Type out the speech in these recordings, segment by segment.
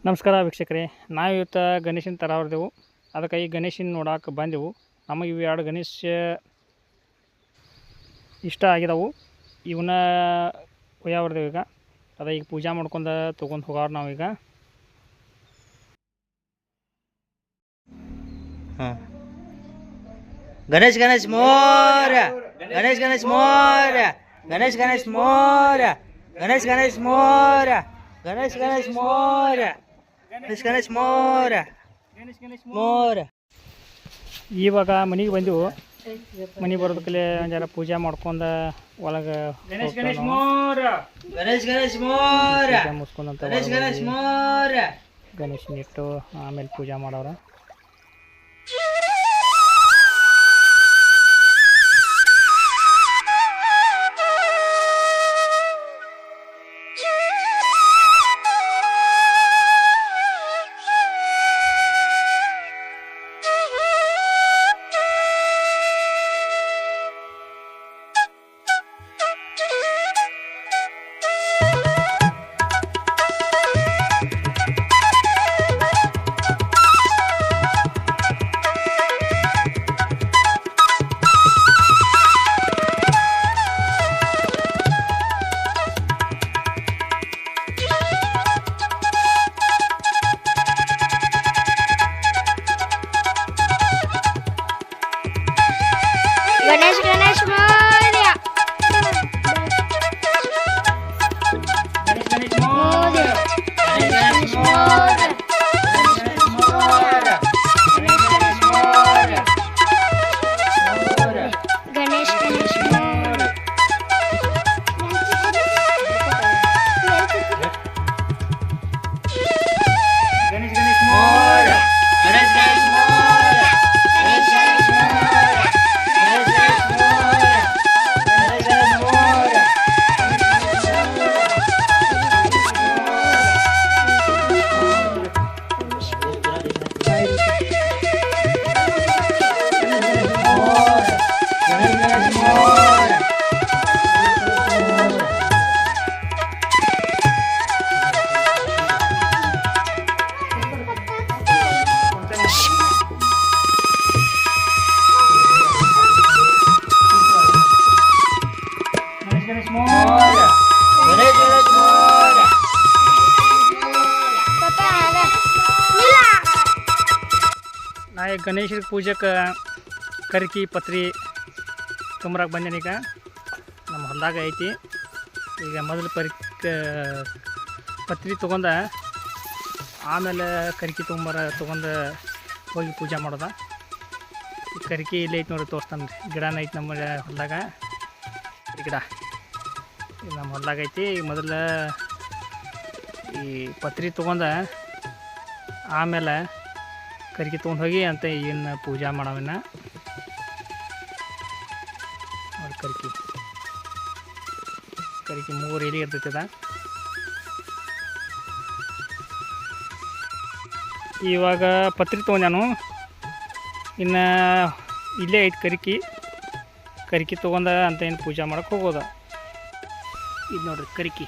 ನಮಸ್ಕಾರ ವೀಕ್ಷಕರೇ, ನಾವು ಇವತ್ತು ಗಣೇಶನ ತರಾವರ್ದೆವು. ಅದಕ್ಕೆ ಈ ಗಣೇಶನ ನೋಡಕ್ಕೆ ಬಂದೆವು. ನಮಗೆ ಇವು ಎರಡು ಗಣೇಶ ಇಷ್ಟ ಆಗಿದವು. ಇವನ್ನ ಒಯ್ಯಾವರ್ದೆವು. ಈಗ ಅದ ಈಗ ಪೂಜಾ ಮಾಡ್ಕೊಂಡು ತೊಗೊಂಡು ಹೋಗೋರು ನಾವೀಗ. ಗಣೇಶ್ ಗಣೇಶ್ ಮೋರ್ಯ, ಗಣೇಶ್ ಗಣೇಶ್ ಮೋರ್ಯ, ಗಣೇಶ್ ಗಣೇಶ್ ಮೋರ್ಯ, ಗಣೇಶ್ ಗಣೇಶ್ ಮೋರ್ಯ, ಗಣೇಶ್ ಗಣೇಶ್ ಮೋರ್ಯ, ಗಣೇಶ್ ಗಣೇಶ್ ಮೋರ್ಯ, ಮೋರ್ಯ. ಇವಾಗ ಮನೆಗೆ ಬಂದೆವು. ಮನೆಗೆ ಬರೋದಕ್ಕಲೆ ಒಂಜಾರ ಪೂಜೆ ಮಾಡ್ಕೊಂಡು ಒಳಗೆ ಗಣೇಶ್ ಗಣೇಶ್ ಮೋರ್ಯ, ಗಣೇಶ್ ಗಣೇಶ್ ಮೋರ್ಯ, ಮುಸ್ಕೊಂಡಂತ ಗಣೇಶ್ ಗಣೇಶ್ ಮೋರ್ಯ. ಗಣೇಶನ ಇಟ್ಟು ಆಮೇಲೆ ಪೂಜೆ ಮಾಡೋರು. गणेश गणेश मौर्य, गणेश गणेश मौर्य, गणेश गणेश मौर्य, गणेश मौर्य, गणेश मौर्य, गणेश गणेश मौर्य, गणेश गणेश मौर्य, गणेश गणेश मौर्य, गणेश गणेश मौर्य, गणेश गणेश मौर्य, गणेश गणेश मौर्य. ನಾ ಈಗ ಗಣೇಶನ ಪೂಜೆಗೆ ಕರಿಕಿ ಪತ್ರಿ ತೊಂಬರಕ್ಕೆ ಬಂದೇನೆ. ಈಗ ನಮ್ಮ ಹೊಲದಾಗ ಐತಿ. ಈಗ ಮೊದಲು ಪತ್ರಿ ತೊಗೊಂಡ ಆಮೇಲೆ ಕರಿಕಿ ತೊಗೊಂಡು ಹೋಗಿ ಪೂಜೆ ಮಾಡೋದ. ಈ ಕರಿಕಿ ಇಲ್ಲೇ ಐತಿ ನೋಡಿ, ತೋರಿಸ್ತಾನೆ. ಗಿಡನ ಐತಿ ನಮ್ಮ ಹೊಲದಾಗ. ಈ ಗಿಡ ಈಗ ನಮ್ಮ ಹೊಲದಾಗ ಐತಿ. ಈಗ ಮೊದಲು ಈ ಪತ್ರಿ ತೊಗೊಂಡ ಆಮೇಲೆ ಕರಿಕಿ ತೊಗೊಂಡು ಹೋಗಿ ಅಂತ ಏನು ಪೂಜೆ ಮಾಡವನ್ನ ನೋಡಿ. ಕರಿಕಿ 3 ಎಲೆ ಇರ್ತೈತೆ ಅದ. ಇವಾಗ ಪತ್ರಿ ತೊಗೊಂಡ್ಯಾನು. ಇನ್ನು ಇಲ್ಲೇ ಐತೆ ಕರಿಕಿ ತೊಗೊಂಡ ಅಂತ ಏನು ಪೂಜೆ ಮಾಡೋಕೆ ಹೋಗೋದ. ಇದು ನೋಡ್ರಿ ಕರಿಕಿ.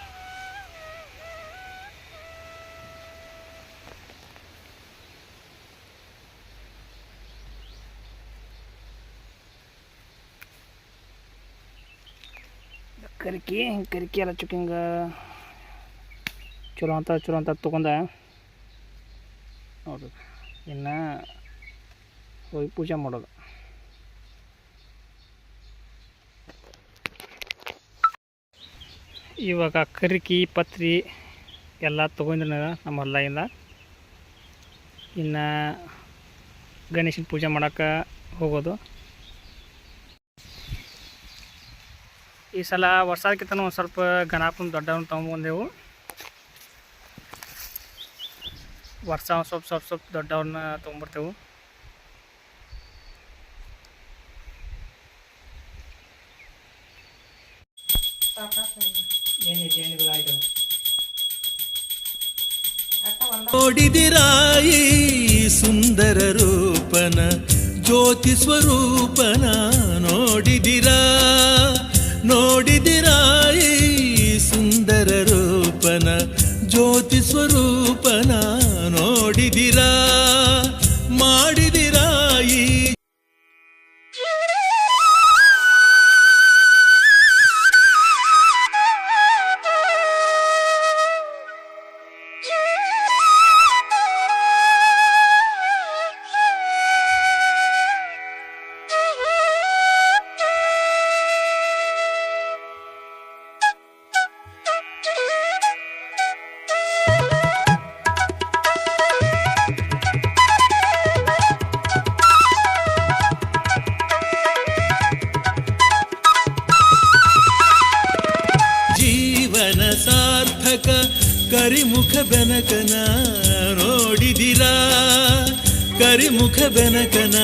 ಕರಿಕಿ ಎಲ್ಲ ಚುಕ್ಕಿಂಗ ಚಲೋ ಅಂತ ತೊಗೊಂಡ ನೋಡ್ರಿ. ಇನ್ನು ಹೋಗಿ ಪೂಜೆ ಮಾಡೋದು. ಇವಾಗ ಕರಿಕಿ ಪತ್ರಿ ಎಲ್ಲ ತೊಗೊಂಡ್ರೆ ನಮ್ಮ ಹೊಲದಿಂದ. ಇನ್ನು ಗಣೇಶನ ಪೂಜೆ ಮಾಡೋಕೆ ಹೋಗೋದು. ಈ ಸಲ ವರ್ಷಕ್ಕಿಂತ ಒಂದು ಸ್ವಲ್ಪ ಗಣಪನ ದೊಡ್ಡವನ್ನ ತೊಗೊಂಬಂದೆವು. ವರ್ಷ ಸ್ವಲ್ಪ ದೊಡ್ಡವ್ರನ್ನ ತೊಗೊಂಬರ್ತೇವೆ. ನೋಡಿದಿರಾಯಿ ಸುಂದರ ರೂಪನ ಜ್ಯೋತಿ ಸ್ವರೂಪನ ನೋಡಿದಿರಾಯಿ ಸುಂದರ ರೂಪನ ಜ್ಯೋತಿ ಸ್ವರೂಪನ ಬೆನಕನ ನೋಡಿದಿರಾ ಕರಿಮುಖ ಬೆನಕನ